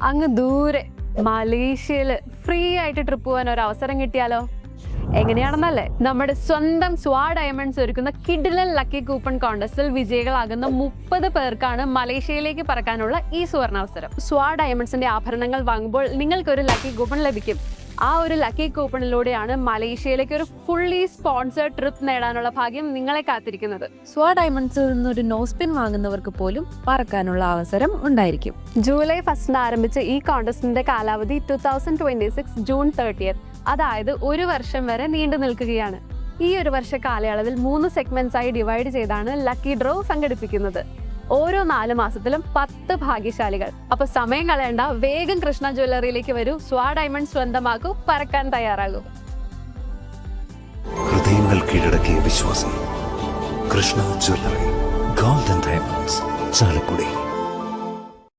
അങ്ങ് ദൂരെ മലേഷ്യയിൽ ഫ്രീ ആയിട്ട് ട്രിപ്പ് പോകാൻ ഒരു അവസരം കിട്ടിയാലോ? എങ്ങനെയാണെന്നല്ലേ, നമ്മുടെ സ്വന്തം സ്വാ ഡയമണ്ട്സ് ഒരുക്കുന്ന കിഡിലൻ ലക്കി കൂപ്പൺ കോൺടെസ്റ്റിൽ വിജയികളാകുന്ന 30 പേർക്കാണ് മലേഷ്യയിലേക്ക് പറക്കാനുള്ള ഈ സുവർണാവസരം. സ്വാ ഡയമണ്ട്സിന്റെ ആഭരണങ്ങൾ വാങ്ങുമ്പോൾ നിങ്ങൾക്കൊരു ലക്കി കൂപ്പൺ ലഭിക്കും. ആ ഒരു ലക്കി കൂപ്പണിലൂടെയാണ് മലേഷ്യയിലേക്ക് ഒരു ഫുള്ളി സ്പോൺസേർഡ് ട്രിപ്പ് നേടാനുള്ള ഭാഗ്യം നിങ്ങളെ കാത്തിരിക്കുന്നത്. സ്വാ ഡയമണ്ട്സിൽ നിന്നൊരു നോസ്പിൻ വാങ്ങുന്നവർക്ക് പോലും പറക്കാനുള്ള അവസരം ഉണ്ടായിരിക്കും. ജൂലൈ 1 ആരംഭിച്ച ഈ കോൺടെസ്റ്റിന്റെ കാലാവധി 2026 ജൂൺ 30, അതായത് 1 വർഷം വരെ നീണ്ടു നിൽക്കുകയാണ്. ഈ 1 വർഷ കാലയളവിൽ 3 സെഗ്മെന്റ്സ് ആയി ഡിവൈഡ് ചെയ്താണ് ലക്കി ഡ്രോ സംഘടിപ്പിക്കുന്നത്. ഓരോ 4 മാസത്തിലും 10 ഭാഗ്യശാലികൾ. അപ്പൊ സമയം കളയണ്ട, വേഗം കൃഷ്ണ ജ്വല്ലറിയിലേക്ക് വരൂ, സ്വാ ഡയമണ്ട് സ്വന്തമാക്കൂ, പറക്കാൻ തയ്യാറാകൂ. ഹൃദയങ്ങൾ കീഴടക്കിയ വിശ്വാസം. Krishna jewellery, golden diamonds, Chalakudy.